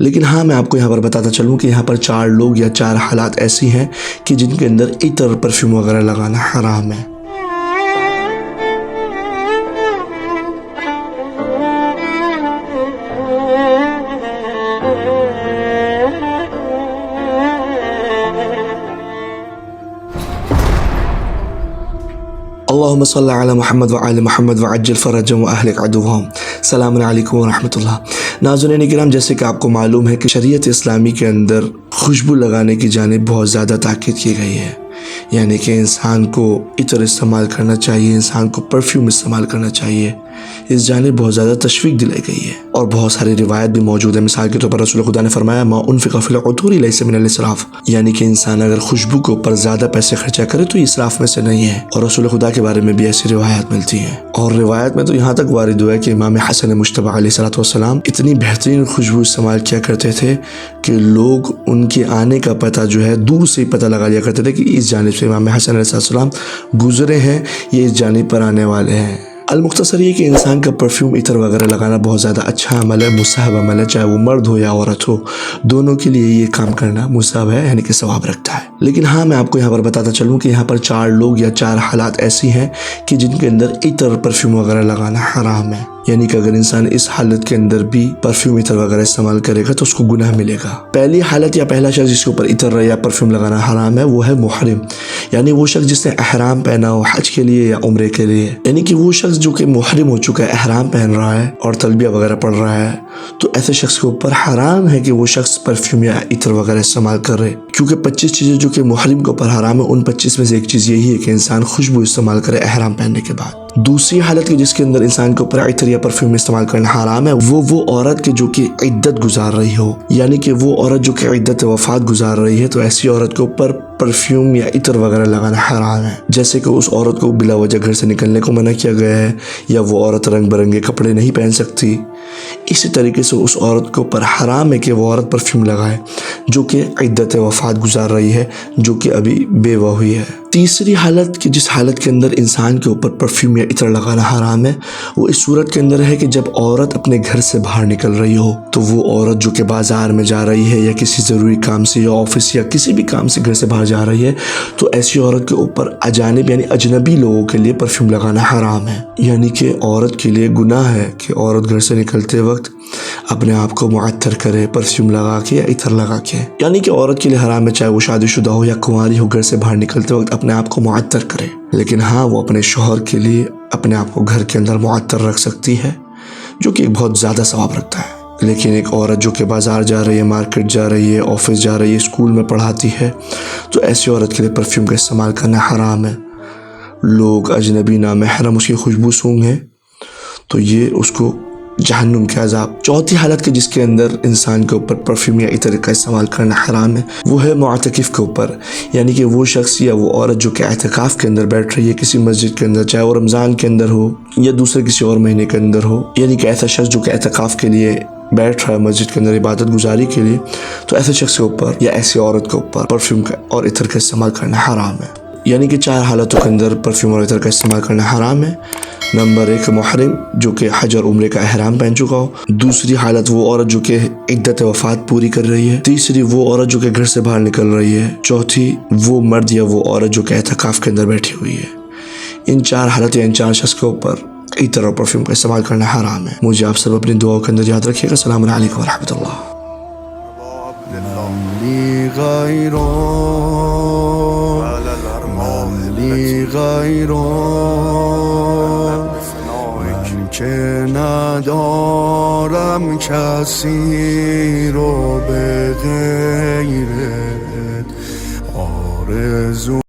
لیکن ہاں میں آپ کو یہاں پر بتاتا چلوں کہ یہاں پر 4 لوگ یا 4 حالات ایسی ہیں کہ جن کے اندر عطر پرفیوم وغیرہ لگانا حرام ہے۔ اللہم صلی علی محمد وعلی محمد وعجل فرجهم واہلک عدوهم۔ السلام علیکم ورحمۃ اللہ۔ ناظرین کرام، جیسے کہ آپ کو معلوم ہے کہ شریعت اسلامی کے اندر خوشبو لگانے کی جانب بہت زیادہ تاکید کی گئی ہے، یعنی کہ انسان کو عطر استعمال کرنا چاہیے، انسان کو پرفیوم استعمال کرنا چاہیے، اس جانب بہت زیادہ تشویق دلائی گئی ہے اور بہت ساری روایت بھی موجود ہے۔ مثال کے طور پر رسول خدا نے فرمایا ما انفق فی العطور لیس من الاسراف، یعنی کہ انسان اگر خوشبو کے اوپر زیادہ پیسے خرچہ کرے تو یہ اسراف میں سے نہیں ہے، اور رسول خدا کے بارے میں بھی ایسی روایات ملتی ہیں۔ اور روایت میں تو یہاں تک وارد ہوا ہے کہ امام حسن مجتبی علیہ السلام اتنی بہترین خوشبو استعمال کیا کرتے تھے کہ لوگ ان کے آنے کا پتہ جو ہے دور سے ہی پتہ لگا لیا کرتے تھے کہ اس جانب سے امام حسن علیہ السلام گزرے ہیں، یہ اس جانب پر آنے والے ہیں۔ المختصر یہ کہ انسان کا پرفیوم عطر وغیرہ لگانا بہت زیادہ اچھا عمل ہے، مستحب عمل ہے، چاہے وہ مرد ہو یا عورت ہو، دونوں کے لیے یہ کام کرنا مستحب ہے، یعنی کہ ثواب رکھتا ہے۔ لیکن ہاں میں آپ کو یہاں پر بتاتا چلوں کہ یہاں پر 4 لوگ یا 4 حالات ایسی ہیں کہ جن کے اندر عطر پرفیوم وغیرہ لگانا حرام ہے، یعنی کہ اگر انسان اس حالت کے اندر بھی پرفیوم عطر وغیرہ استعمال کرے گا تو اس کو گناہ ملے گا۔ پہلی حالت یا پہلا شخص جس کے اوپر عطر یا پرفیوم لگانا حرام ہے وہ ہے محرم، یعنی وہ شخص جس نے احرام پہنا ہو حج کے لیے یا عمرے کے لیے، یعنی کہ وہ شخص جو کہ محرم ہو چکا ہے، احرام پہن رہا ہے اور تلبیہ وغیرہ پڑھ رہا ہے، تو ایسے شخص کے اوپر حرام ہے کہ وہ شخص پرفیوم یا عطر وغیرہ استعمال کر رہے، کیونکہ 25 چیزیں جو کہ محرم کے اوپر حرام ہے، ان 25 میں سے ایک چیز یہی ہے کہ انسان خوشبو استعمال کرے احرام پہننے کے بعد۔ دوسری حالت کی جس کے اندر انسان کے اوپر عطر یا پرفیوم استعمال کرنا حرام ہے وہ عورت کے جو کہ عدت گزار رہی ہو، یعنی کہ وہ عورت جو کہ عدت وفات گزار رہی ہے، تو ایسی عورت کے اوپر پرفیوم یا عطر وغیرہ لگانا حرام ہے، جیسے کہ اس عورت کو بلا وجہ گھر سے نکلنے کو منع کیا گیا ہے، یا وہ عورت رنگ برنگے کپڑے نہیں پہن سکتی۔ اسی طریقے سے اس عورت کے اوپر حرام ہے کہ وہ عورت پرفیوم لگائے جو کہ عدت وفات گزار رہی ہے، جو کہ ابھی بیوہ ہوئی ہے۔ تیسری حالت کہ جس حالت کے اندر انسان کے اوپر پرفیوم یا عطر لگانا حرام ہے وہ اس صورت کے اندر ہے کہ جب عورت اپنے گھر سے باہر نکل رہی ہو، تو وہ عورت جو کہ بازار میں جا رہی ہے یا کسی ضروری کام سے یا آفس یا کسی بھی کام سے گھر سے باہر جا رہی ہے، تو ایسی عورت کے اوپر اجانب یعنی اجنبی لوگوں کے لیے پرفیوم لگانا حرام ہے، یعنی کہ عورت کے لیے گناہ ہے کہ عورت گھر سے نکلتے وقت اپنے آپ کو معطر کرے پرفیوم لگا کے یا عطر لگا کے، یعنی کہ عورت کے لیے حرام ہے چاہے وہ شادی شدہ ہو یا کنواری ہو، گھر سے باہر نکلتے وقت اپنے آپ کو معطر کرے۔ لیکن ہاں وہ اپنے شوہر کے لیے اپنے آپ کو گھر کے اندر معطر رکھ سکتی ہے، جو کہ بہت زیادہ ثواب رکھتا ہے۔ لیکن ایک عورت جو کہ بازار جا رہی ہے، مارکیٹ جا رہی ہے، آفس جا رہی ہے، اسکول میں پڑھاتی ہے، تو ایسی عورت کے لیے پرفیوم کا استعمال کرنا حرام ہے۔ لوگ اجنبی نامحرم اس کی خوشبو سونگھیں تو یہ اس کو جہنم کے عذاب۔ چوتھی حالت کے جس کے اندر انسان کے اوپر پرفیوم یا عطر کا استعمال کرنا حرام ہے وہ ہے معتکف کے اوپر، یعنی کہ وہ شخص یا وہ عورت جو کہ اعتکاف کے اندر بیٹھ رہی ہے کسی مسجد کے اندر، چاہے وہ رمضان کے اندر ہو یا دوسرے کسی اور مہینے کے اندر ہو، یعنی کہ ایسا شخص جو کہ اعتکاف کے لیے بیٹھ رہا ہے مسجد کے اندر عبادت گزاری کے لیے، تو ایسے شخص کے اوپر یا ایسی عورت کے اوپر پرفیوم کا اور عطر کا استعمال کرنا حرام ہے۔ یعنی کہ 4 حالتوں کے اندر پرفیوم اور عطر کا استعمال کرنا حرام ہے۔ نمبر 1 محرم جو کہ حج اور عمرے کا احرام پہن چکا ہو، دوسری حالت وہ عورت جو کہ عدت وفات پوری کر رہی ہے، تیسری وہ عورت جو کہ گھر سے باہر نکل رہی ہے، چوتھی وہ مرد یا وہ عورت جو کہ اعتکاف کے اندر بیٹھی ہوئی ہے۔ ان 4 حالت یا ان 4 شخص کے اوپر عطر اور پرفیوم کا استعمال کرنا حرام ہے۔ مجھے آپ سب اپنی دعاؤں کے اندر یاد رکھیے گا۔ السلام علیکم ورحمۃ اللہ۔ من که ندارم کسی رو به غیرت آرزو